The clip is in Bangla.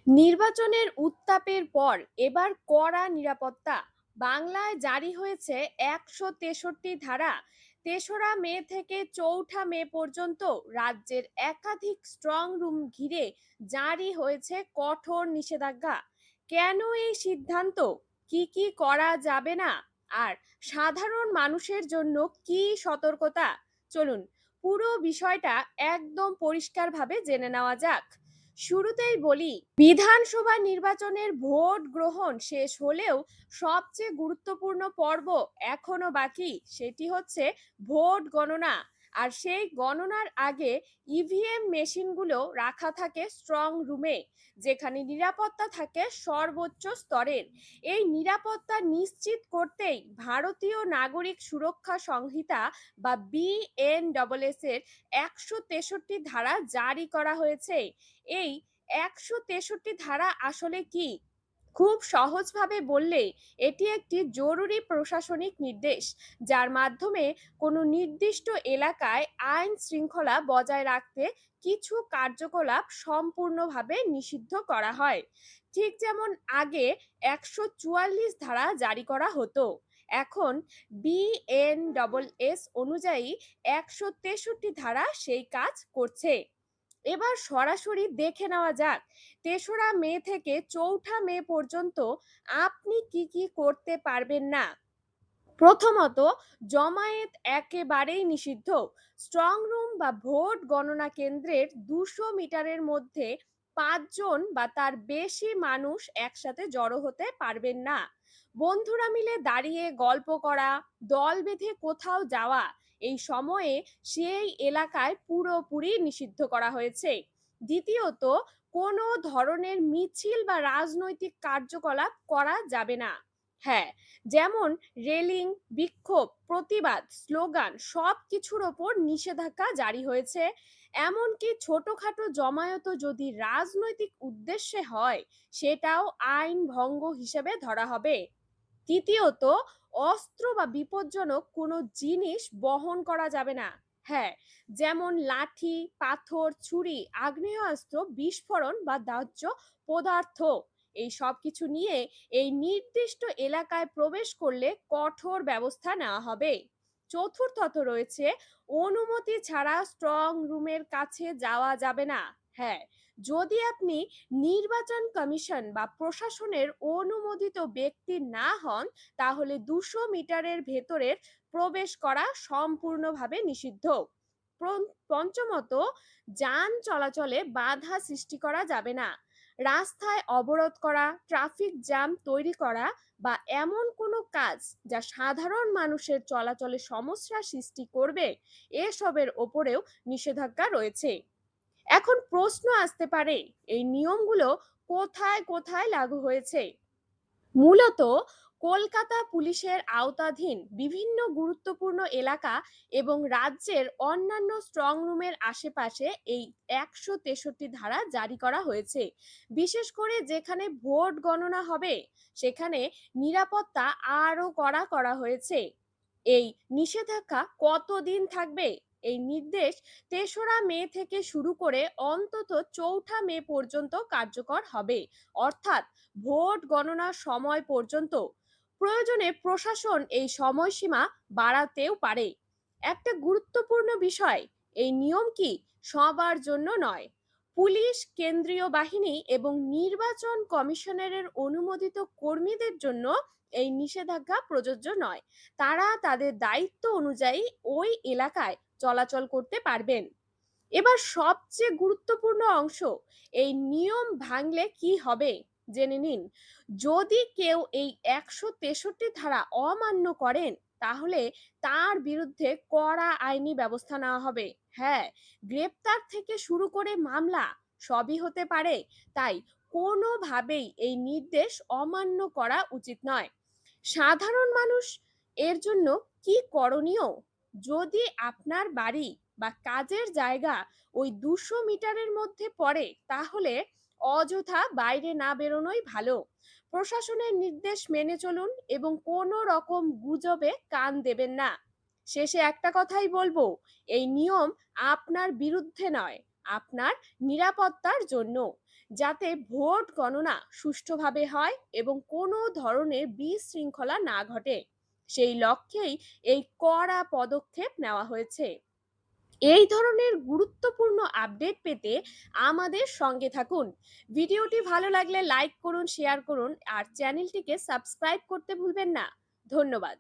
নির্বাচনের উত্তাপের পর এবার কড়া নিরাপত্তা। বাংলায় জারি হয়েছে ১৬৩ ধারা। ৩রা মে থেকে ৪ঠা মে পর্যন্ত রাজ্যের একাধিক স্ট্রং রুম ঘিরে জারি হয়েছে কঠোর নিষেধাজ্ঞা। কেন এই সিদ্ধান্ত, কি কি করা যাবে না, আর সাধারণ মানুষের জন্য কি সতর্কতা, চলুন পুরো বিষয়টা একদম পরিষ্কারভাবে জেনে নেওয়া যাক। শুরুতেই বলি, বিধানসভা নির্বাচনের ভোট গ্রহণ শেষ হলেও সবচেয়ে গুরুত্বপূর্ণ পর্ব এখনো বাকি, সেটি হচ্ছে ভোট গণনা। আর সেই গণনার আগে ইভিএম মেশিনগুলো রাখা থাকে স্ট্রং রুমে, যেখানে নিরাপত্তা থাকে সর্বোচ্চ স্তরের। এই নিরাপত্তা নিশ্চিত করতেই ভারতীয় নাগরিক সুরক্ষা সংহিতা বা বিএনডব্লিউএস এর ১৬৩ ধারা জারি করা হয়েছে। এই ১৬৩ ধারা আসলে কি? খুব সহজভাবে বললে এটি একটি জরুরি প্রশাসনিক নির্দেশ, যার মাধ্যমে কোনো নির্দিষ্ট এলাকায় আইন শৃঙ্খলা বজায় রাখতে কিছু কার্যকলাপ সম্পূর্ণভাবে নিষিদ্ধ করা হয়। ঠিক যেমন আগে ১৪৪ ধারা জারি করা হতো, এখন বিএনডব্লিউএস অনুযায়ী ১৬৩ ধারা সেই কাজ করছে। এবার সরাসরি দেখে নেওয়া যাক ৩রা মে থেকে ৪ঠা মে পর্যন্ত আপনি কি কি করতে পারবেন না। প্রথমত, জমায়েত একেবারেই নিষিদ্ধ। স্ট্রং রুম বা ভোট গণনা কেন্দ্রের ২০০ মিটারের মধ্যে ৫ জন বা তার বেশি মানুষ একসাথে জড়ো হতে পারবেন না। বন্ধুরা মিলে দাঁড়িয়ে গল্প করা, দল বেঁধে কোথাও যাওয়া, এই সময়ে সেই এলাকায় পুরোপুরি নিষিদ্ধ করা হয়েছে। দ্বিতীয়ত, কোনো ধরনের মিছিল বা রাজনৈতিক কার্যকলাপ করা যাবে না। হ্যাঁ, যেমন রেলিং, বিক্ষোভ, প্রতিবাদ, স্লোগান সব কিছুর ওপর নিষেধাজ্ঞা জারি হয়েছে। এমনকি ছোটখাটো জমায়েত যদি রাজনৈতিক উদ্দেশ্যে হয়, সেটাও আইন ভঙ্গ হিসেবে ধরা হবে। তৃতীয়ত, অস্ত্র বা বিপজ্জনক কোনো জিনিস বহন করা যাবে না। হ্যাঁ, যেমন লাঠি, পাথর, ছুরি, আগ্নেয়াস্ত্র, বিস্ফোরণ বা দাহ্য পদার্থ, এই সব কিছু নিয়ে এই নির্দিষ্ট এলাকায় প্রবেশ করলে কঠোর ব্যবস্থা নেওয়া হবে। চতুর্থত রয়েছে, অনুমতি ছাড়া স্ট্রং রুমের কাছে যাওয়া যাবে না। হ্যাঁ, যদি আপনি নির্বাচন কমিশন বা প্রশাসনের অনুমোদিত ব্যক্তি না হন, তাহলে ২০০ মিটারের ভেতরের প্রবেশ করা সম্পূর্ণভাবে নিষিদ্ধ। পঞ্চমত, যান চলাচলে বাধা সৃষ্টি করা যাবে না। রাস্তায় অবরোধ করা, ট্রাফিক জ্যাম তৈরি করা বা এমন কোনো কাজ যা সাধারণ মানুষের চলাচলে সমস্যা সৃষ্টি করবে, এসবের ওপরেও নিষেধাজ্ঞা রয়েছে। এখন প্রশ্ন আসতে পারে, এই নিয়মগুলো কোথায় কোথায় লাগু হয়েছে। মূলত কলকাতা পুলিশের আওতাধীন বিভিন্ন গুরুত্বপূর্ণ এলাকা এবং রাজ্যের অন্যান্য স্ট্রং রুমের আশেপাশে এই ১৬৩ ধারা জারি করা হয়েছে। বিশেষ করে যেখানে ভোট গণনা হবে, সেখানে নিরাপত্তা আরও কড়া করা হয়েছে। এই নিষেধাজ্ঞা কতদিন থাকবে? এই নির্দেশ ৩রা মে থেকে শুরু করে অন্তত ৪ঠা মে পর্যন্ত কার্যকর হবে, অর্থাৎ ভোট গণনার সময় পর্যন্ত। প্রয়োজনে প্রশাসন এই সময়সীমা বাড়াতেও পারে। একটা গুরুত্বপূর্ণ বিষয়, এই নিয়ম কি সবার জন্য নয়। পুলিশ, কেন্দ্রীয় বাহিনী এবং নির্বাচন কমিশনারের অনুমোদিত কর্মীদের জন্য এই নিষেধাজ্ঞা প্রযোজ্য নয়। তারা তাদের দায়িত্ব অনুযায়ী ওই এলাকায় চলাচল করতে পারবেন। এবার সবচেয়ে গুরুত্বপূর্ণ অংশ, এই নিয়ম ভাঙলে কি হবে জেনে নিন। যদি কেউ এই ১৬৩ ধারা অমান্য করেন, তাহলে তার বিরুদ্ধে কড়া আইনি ব্যবস্থা নেওয়া হবে। হ্যাঁ, গ্রেপ্তার থেকে শুরু করে মামলা সবই হতে পারে। তাই কোনোভাবেই এই নির্দেশ অমান্য করা উচিত নয়। সাধারণ মানুষ এর জন্য কি করণীয়? যদি আপনার বাড়ি বা কাজের জায়গা ওই ২০০ মিটারের মধ্যে পড়ে, তাহলে অযথা বাইরে না বেরোনোই ভালো। প্রশাসনের নির্দেশ মেনে চলুন এবং কোনো রকম গুজবে কান দেবেন না। শেষে একটা কথাই বলবো, এই নিয়ম আপনার বিরুদ্ধে নয়, আপনার নিরাপত্তার জন্য। যাতে ভোট গণনা সুষ্ঠুভাবে হয় এবং কোনো ধরনের বিশৃঙ্খলা না ঘটে। সেই লক্ষ্যেই এই কড়া পদক্ষেপ নেওয়া হয়েছে। এই ধরনের গুরুত্বপূর্ণ আপডেট পেতে আমাদের সঙ্গে থাকুন। ভিডিওটি ভালো লাগলে লাইক করুন, শেয়ার করুন আর চ্যানেলটিকে সাবস্ক্রাইব করতে ভুলবেন না। ধন্যবাদ।